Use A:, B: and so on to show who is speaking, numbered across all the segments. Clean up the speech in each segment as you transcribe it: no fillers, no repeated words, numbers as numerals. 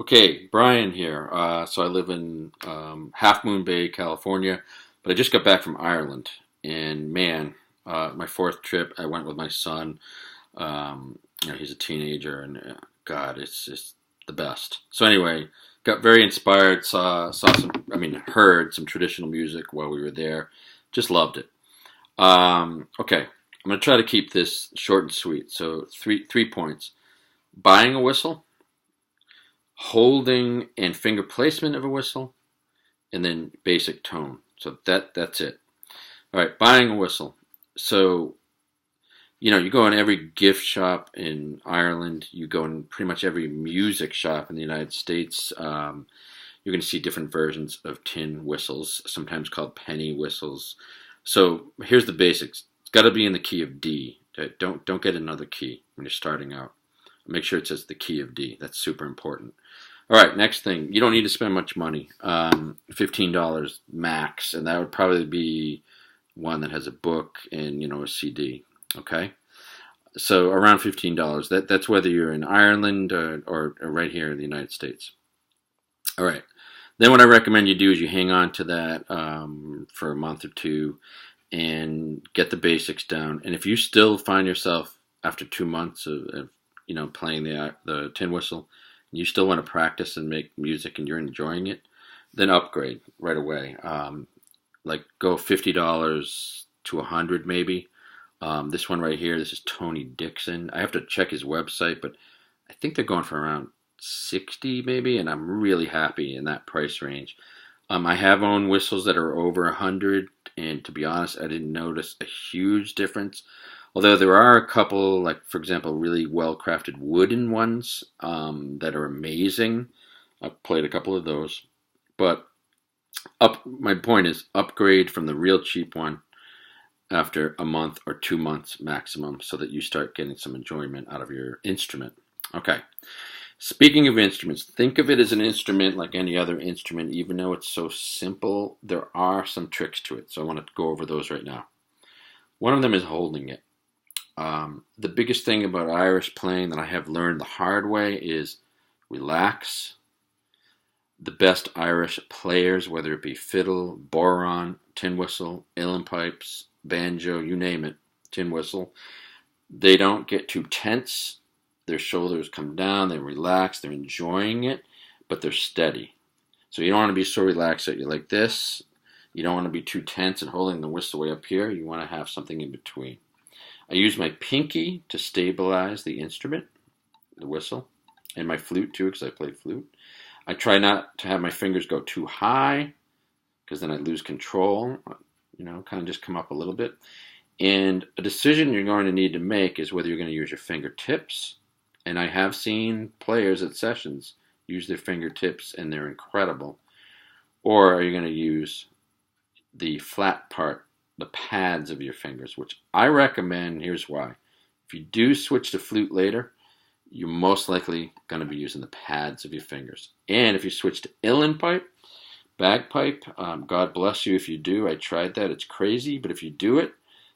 A: Okay, Brian here. So I live in Half Moon Bay, California, but I just got back from Ireland, and man, my fourth trip. I went with my son. He's a teenager, and God, it's just the best. So anyway, got very inspired. Saw some. Heard some traditional music while we were there. Just loved it. Okay, I'm gonna try to keep this short and sweet. So three points: buying a whistle, holding and finger placement of a whistle, and then basic tone. So that's it. All right, buying a whistle. So you go in every gift shop in Ireland. You go in pretty much every music shop in the United States. You're going to see different versions of tin whistles, sometimes called penny whistles. So here's the basics. It's got to be in the key of D. Okay? Don't get another key when you're starting out. Make sure it says the key of D. That's super important. All right, next thing. You don't need to spend much money. $15 max, and that would probably be one that has a book and a CD. Okay, so around $15. That's whether you're in Ireland or right here in the United States. All right. Then what I recommend you do is you hang on to that for a month or two and get the basics down. And if you still find yourself after 2 months of playing the tin whistle, you still want to practice and make music and you're enjoying it, then upgrade right away. Like go $50 to $100 maybe. This one right here, this is Tony Dixon. I have to check his website, but I think they're going for around 60 maybe, and I'm really happy in that price range. I have owned whistles that are over 100, and to be honest, I didn't notice a huge difference. Although there are a couple, like for example, really well-crafted wooden ones that are amazing. I've played a couple of those, but my point is upgrade from the real cheap one after a month or 2 months maximum, so that you start getting some enjoyment out of your instrument. Okay. Speaking of instruments, think of it as an instrument like any other instrument. Even though it's so simple, there are some tricks to it. So I want to go over those right now. One of them is holding it. The biggest thing about Irish playing that I have learned the hard way is relax. The best Irish players, whether it be fiddle, bodhrán, tin whistle, uilleann pipes, banjo, you name it, tin whistle, they don't get too tense. Their shoulders come down, they relax, they're enjoying it, but they're steady. So you don't want to be so relaxed that you're like this. You don't want to be too tense and holding the whistle way up here. You want to have something in between. I use my pinky to stabilize the instrument, the whistle, and my flute too, because I play flute. I try not to have my fingers go too high, because then I lose control. Kind of just come up a little bit. And a decision you're going to need to make is whether you're going to use your fingertips. And I have seen players at sessions use their fingertips, and they're incredible. Or are you going to use the flat part, the pads of your fingers, which I recommend. Here's why. If you do switch to flute later, you're most likely going to be using the pads of your fingers. And if you switch to uilleann pipe, bagpipe, God bless you if you do. I tried that. It's crazy, but if you do it,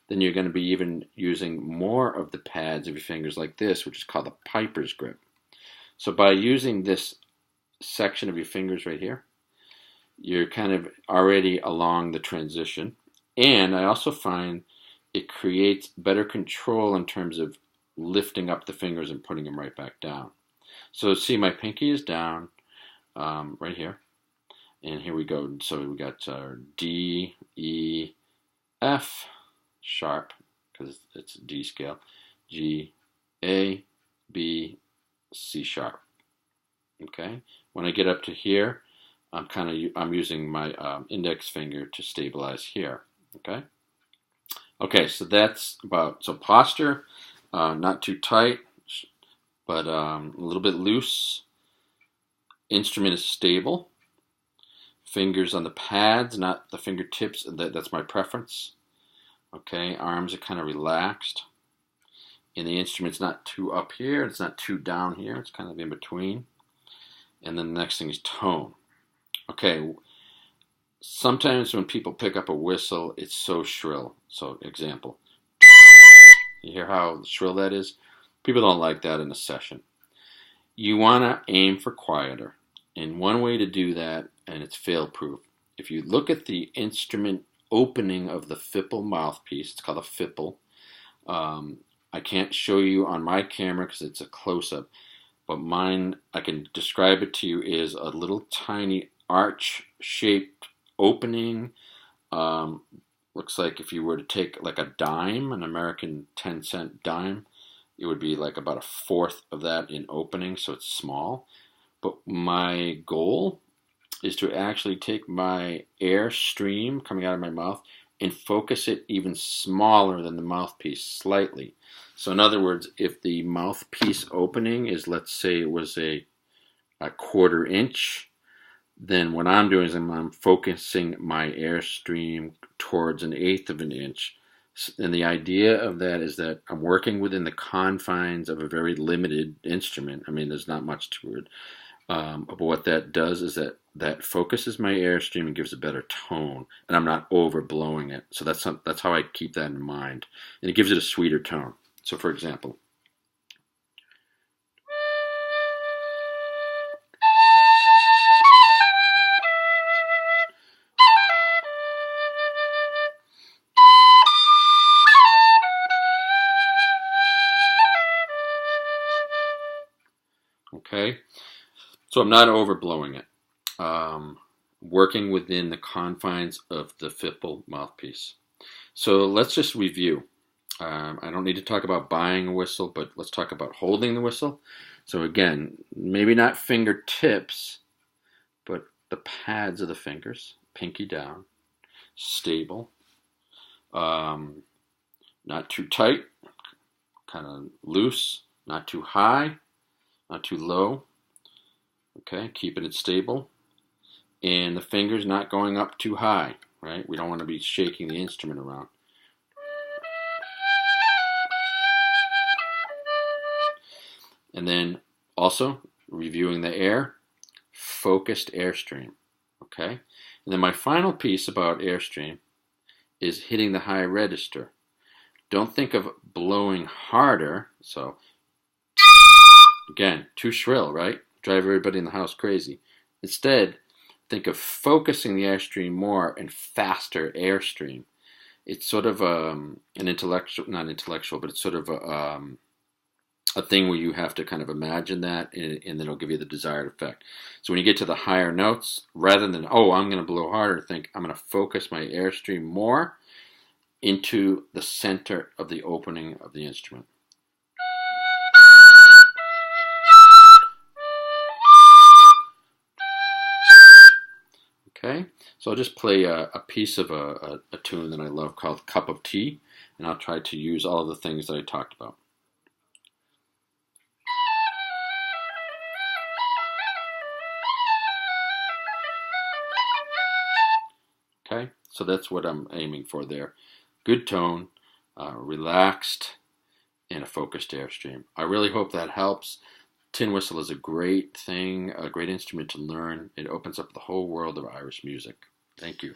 A: then you're going to be even using more of the pads of your fingers like this, which is called the piper's grip. So by using this section of your fingers right here, you're kind of already along the transition. And I also find it creates better control in terms of lifting up the fingers and putting them right back down. So see, my pinky is down right here. And here we go. So we got our D, E, F, sharp, because it's D scale, G, A, B, C sharp. Okay. When I get up to here, I'm using my index finger to stabilize here. Okay. Okay. So that's so posture, not too tight, but a little bit loose. Instrument is stable. Fingers on the pads, not the fingertips. That's my preference. Okay, arms are kind of relaxed. And the instrument's not too up here. It's not too down here. It's kind of in between. And then the next thing is tone. Okay, sometimes when people pick up a whistle, it's so shrill. So, example. You hear how shrill that is? People don't like that in a session. You want to aim for quieter. And one way to do that, and it's fail-proof, if you look at the instrument opening of the fipple mouthpiece, it's called a fipple. I can't show you on my camera because it's a close-up, but mine, I can describe it to you, is a little tiny arch-shaped opening. Looks like if you were to take like a dime, an American 10-cent dime, it would be like about a fourth of that in opening, so it's small. But my goal is to actually take my air stream coming out of my mouth and focus it even smaller than the mouthpiece, slightly. So in other words, if the mouthpiece opening is, let's say it was a quarter inch, then what I'm doing is I'm focusing my airstream towards an eighth of an inch. And the idea of that is that I'm working within the confines of a very limited instrument. I mean, there's not much to it. But what that does is that focuses my airstream and gives a better tone, and I'm not overblowing it. So that's how I keep that in mind, and it gives it a sweeter tone. So, for example, okay. So I'm not overblowing it. Working within the confines of the fipple mouthpiece. So let's just review. I don't need to talk about buying a whistle, but let's talk about holding the whistle. So again, maybe not fingertips, but the pads of the fingers, pinky down, stable, not too tight, kind of loose, not too high, not too low. Okay, keeping it stable. And the fingers not going up too high, right? We don't want to be shaking the instrument around. And then also reviewing the air, focused airstream, okay? And then my final piece about airstream is hitting the high register. Don't think of blowing harder, so again, too shrill, right? Drive everybody in the house crazy. Instead, think of focusing the airstream more and faster airstream. It's sort of an intellectual, not intellectual, but it's sort of a thing where you have to kind of imagine that, and then it'll give you the desired effect. So when you get to the higher notes, rather than, oh, I'm going to blow harder, think I'm going to focus my airstream more into the center of the opening of the instrument. Okay, so I'll just play a piece of a tune that I love called Cup of Tea, and I'll try to use all of the things that I talked about. Okay, so that's what I'm aiming for there. Good tone, relaxed, and a focused airstream. I really hope that helps. Tin whistle is a great thing, a great instrument to learn. It opens up the whole world of Irish music. Thank you.